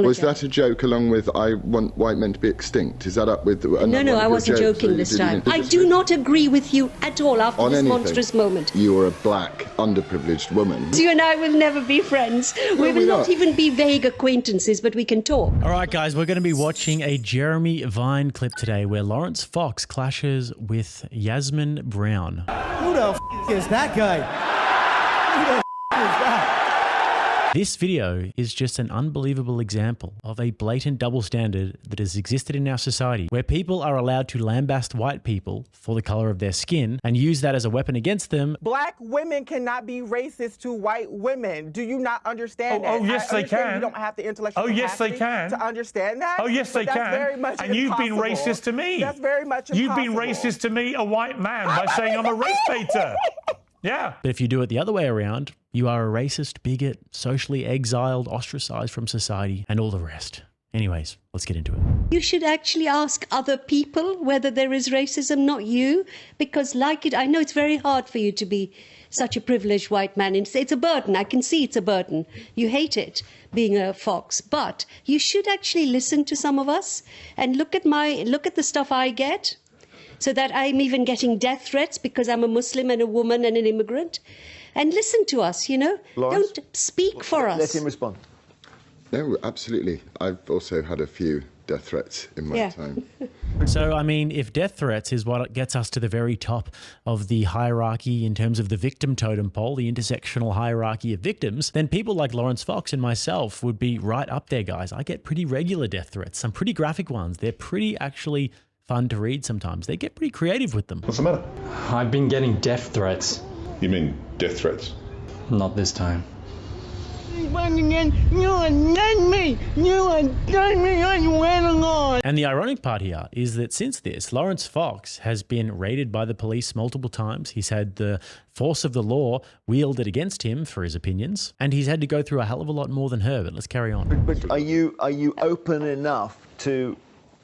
Was that a joke along with I want white men to be extinct? Is that up with... No, I wasn't joking this time. I do not agree with you at all after this monstrous moment. You are a black, underprivileged woman. You and I will never be friends. We will not even be vague acquaintances, but we can talk. All right, guys, we're going to be watching a Jeremy Vine clip today where Laurence Fox clashes with Yasmin Brown. Who the f*** is that guy? Who the f*** is that? This video is just an unbelievable example of a blatant double standard that has existed in our society, where people are allowed to lambast white people for the color of their skin and use that as a weapon against them. Black women cannot be racist to white women. Do you not understand that? Oh, yes, they can. You don't have the intellectual capacity to understand that. Oh, yes, they can. Very much and you've been racist to me. That's very much impossible. You've been racist to me, a white man, by saying I'm a race baiter. Yeah. But if you do it the other way around, you are a racist, bigot, socially exiled, ostracized from society, and all the rest. Anyways, let's get into it. You should actually ask other people whether there is racism, not you, because I know it's very hard for you to be such a privileged white man. It's a burden. I can see it's a burden. You hate it, being a fox. But you should actually listen to some of us and look at the stuff I get, so that I'm even getting death threats because I'm a Muslim and a woman and an immigrant. And listen to us, you know. Laurence, don't speak for us. Let him respond. No, absolutely. I've also had a few death threats in my time. So, I mean, if death threats is what gets us to the very top of the hierarchy in terms of the victim totem pole, the intersectional hierarchy of victims, then people like Laurence Fox and myself would be right up there, guys. I get pretty regular death threats, some pretty graphic ones. They're pretty actually fun to read sometimes. They get pretty creative with them. What's the matter? I've been getting death threats. You mean death threats? Not this time. And the ironic part here is that since this, Laurence Fox has been raided by the police multiple times. He's had the force of the law wielded against him for his opinions, and he's had to go through a hell of a lot more than her, but let's carry on. But are you open enough to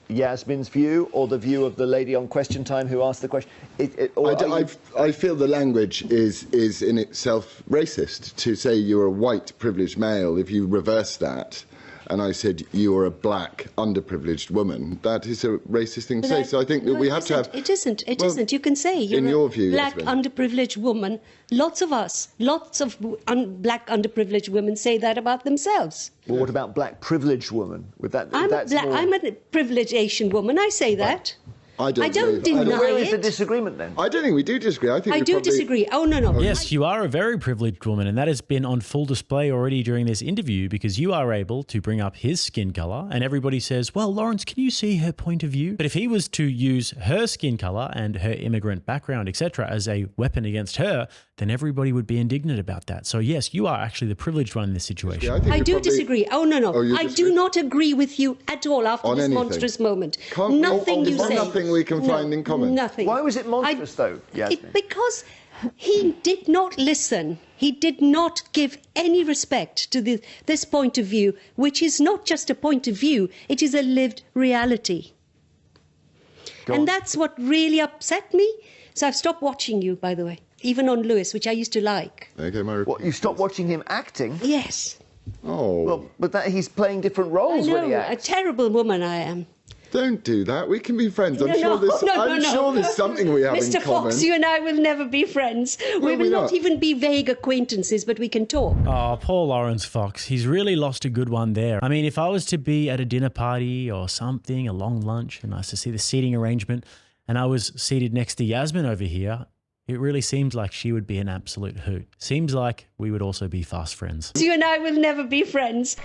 Yasmin's view or the view of the lady on Question Time who asked the question? I feel the language is in itself racist. To say you're a white privileged male, if you reverse that, and I said you're a black underprivileged woman, that is a racist thing to say. So I think that we have to have... It isn't. It isn't. You can say you're in your view, black underprivileged woman. Lots of black underprivileged women say that about themselves. Well, what about black privileged woman? I'm a privileged Asian woman. I say that. I don't deny it. Where is the disagreement then? I don't think we do disagree. I do disagree. Oh, no. Yes, you are a very privileged woman, and that has been on full display already during this interview because you are able to bring up his skin color, and everybody says, well, Laurence, can you see her point of view? But if he was to use her skin color and her immigrant background, etc., as a weapon against her, then everybody would be indignant about that. So yes, you are actually the privileged one in this situation. I do disagree. Oh, no. I do not agree with you at all after this monstrous moment. Nothing you say. Nothing we can find in common. Nothing. Why was it monstrous, though, Yasmin? Because he did not listen. He did not give any respect to this point of view, which is not just a point of view, it is a lived reality. And that's what really upset me. So I've stopped watching you, by the way, even on Lewis, which I used to like. Okay, what, you stopped watching him acting? Yes. Oh. Well, but he's playing different roles when he acts. A terrible woman I am. Don't do that. We can be friends. I'm sure there's something we have in common. Mr. Fox, you and I will never be friends. We will not even be vague acquaintances, but we can talk. Oh, poor Laurence Fox. He's really lost a good one there. I mean, if I was to be at a dinner party or something, a long lunch, and I was to see the seating arrangement, and I was seated next to Yasmin over here, it really seems like she would be an absolute hoot. Seems like we would also be fast friends. You and I will never be friends.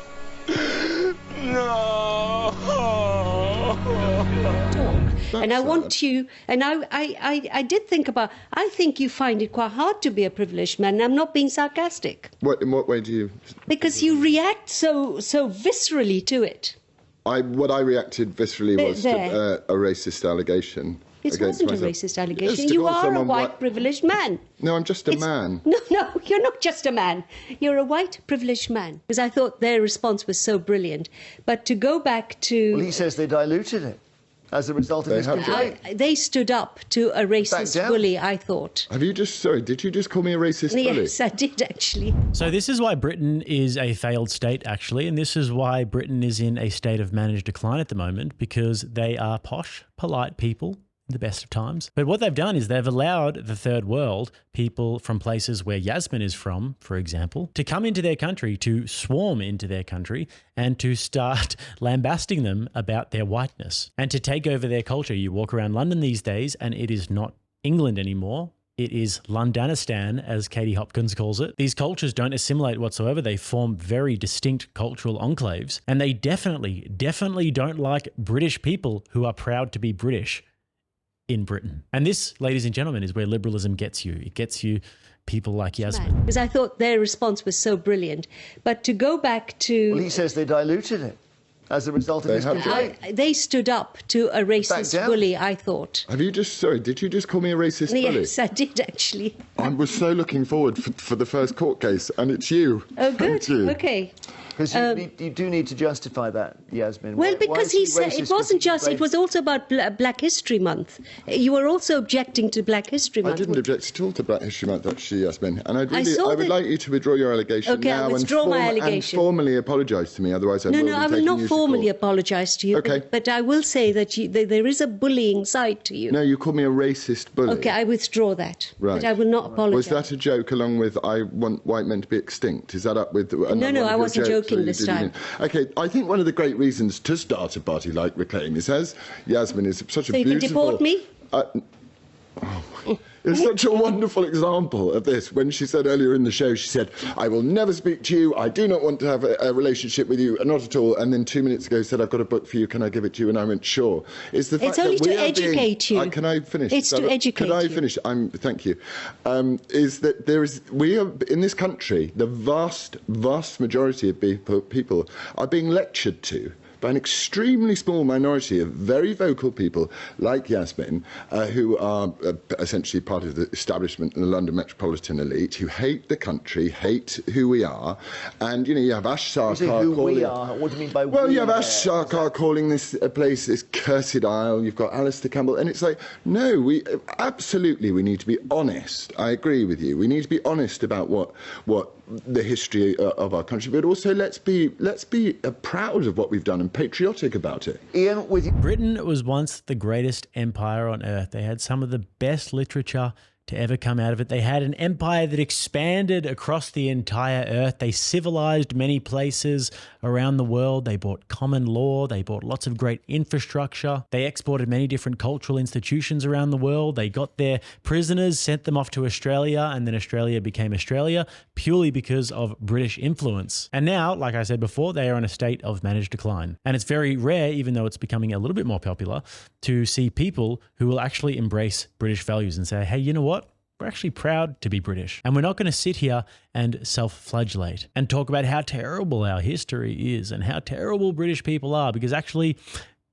No. And I want you, and I did think about, I think you find it quite hard to be a privileged man. I'm not being sarcastic. In what way do you? Because you react so viscerally to it. What I reacted viscerally was to a racist allegation. It wasn't a racist allegation. You are a white privileged man. No, I'm just a man. No, you're not just a man. You're a white privileged man. Because I thought their response was so brilliant. But to go back to... Well, he says they diluted it. as a result of They his have complaint. They stood up to a racist down. bully, I thought. Have you just, sorry, did you just call me a racist bully? Yes, I did actually. So this is why Britain is a failed state, actually, and this is why Britain is in a state of managed decline at the moment, because they are posh, polite people in the best of times. But what they've done is they've allowed the third world, people from places where Yasmin is from, for example, to come into their country, to swarm into their country, and to start lambasting them about their whiteness and to take over their culture. You walk around London these days and it is not England anymore. It is Londonistan, as Katie Hopkins calls it. These cultures don't assimilate whatsoever. They form very distinct cultural enclaves. And they definitely don't like British people who are proud to be British in Britain. And this, ladies and gentlemen, is where liberalism gets you. It gets you people like Yasmin. Because I thought their response was so brilliant. But to go back to... Well, he says they diluted it as a result of his complaint. They stood up to a racist bully, I thought. Have you just, sorry, did you just call me a racist bully? Yes, I did actually. I was so looking forward for the first court case, and it's you. Oh, good. Thank you. Okay. Because you do need to justify that, Yasmin. Well, Why because is he said it wasn't just, it was also about Black History Month. You were also objecting to Black History Month. I didn't object at all to Black History Month, actually, Yasmin. And I would like you to withdraw your allegation Okay, now I'll withdraw my allegation. and formally apologise to me, otherwise I will be I will taking not you to formally court. apologise to you. Okay. But I will say that there is a bullying side to you. No, you called me a racist bully. Okay, I withdraw that. Right. But I will not apologise. Was that a joke along with I want white men to be extinct? Is that up with... No, I wasn't joking this time. Okay, I think one of the great reasons to start a party like Reclaim is, as Yasmin is such a beautiful... So you can deport me? It's such a wonderful example of this. When she said earlier in the show, she said, I will never speak to you, I do not want to have a relationship with you, not at all. And then 2 minutes ago said, I've got a book for you, can I give it to you? And I went, sure. It's the fact only that we to are educate being, you. Can I finish? It's to educate you. Can I you. finish? Thank you. Is that we are, in this country, the vast majority of people are being lectured to by an extremely small minority of very vocal people like Yasmin, who are essentially part of the establishment and the London metropolitan elite, who hate the country, hate who we are. And, you have Ash Sarkar who calling... we are? What do you mean by well, we? you have Ash Sarkar calling this place this cursed isle. You've got Alistair Campbell. And it's like, no, we need to be honest. I agree with you. We need to be honest about what the history of our country, but also let's be proud of what we've done and patriotic about it. Ian, with you. Britain was once the greatest empire on earth. They had some of the best literature to ever come out of it. They had an empire that expanded across the entire earth. They civilized many places around the world. They brought common law. They brought lots of great infrastructure. They exported many different cultural institutions around the world. They got their prisoners, sent them off to Australia, and then Australia became Australia purely because of British influence. And now, like I said before, they are in a state of managed decline. And it's very rare, even though it's becoming a little bit more popular, to see people who will actually embrace British values and say, hey, you know what? We're actually proud to be British. And we're not going to sit here and self-flagellate and talk about how terrible our history is and how terrible British people are, because actually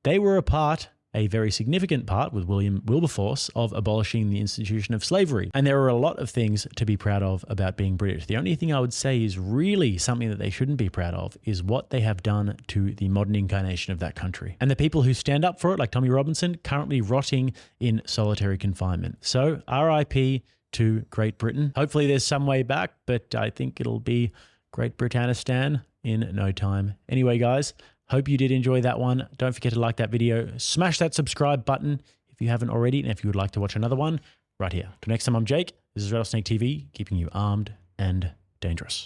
they were a very significant part with William Wilberforce of abolishing the institution of slavery. And there are a lot of things to be proud of about being British. The only thing I would say is really something that they shouldn't be proud of is what they have done to the modern incarnation of that country. And the people who stand up for it, like Tommy Robinson, currently rotting in solitary confinement. So RIP to Great Britain. Hopefully there's some way back, but I think it'll be Great Britannistan in no time. Anyway, guys, hope you did enjoy that one. Don't forget to like that video. Smash that subscribe button if you haven't already, and if you would like to watch another one, right here. Till next time, I'm Jake. This is RattlesnakeTV, keeping you armed and dangerous.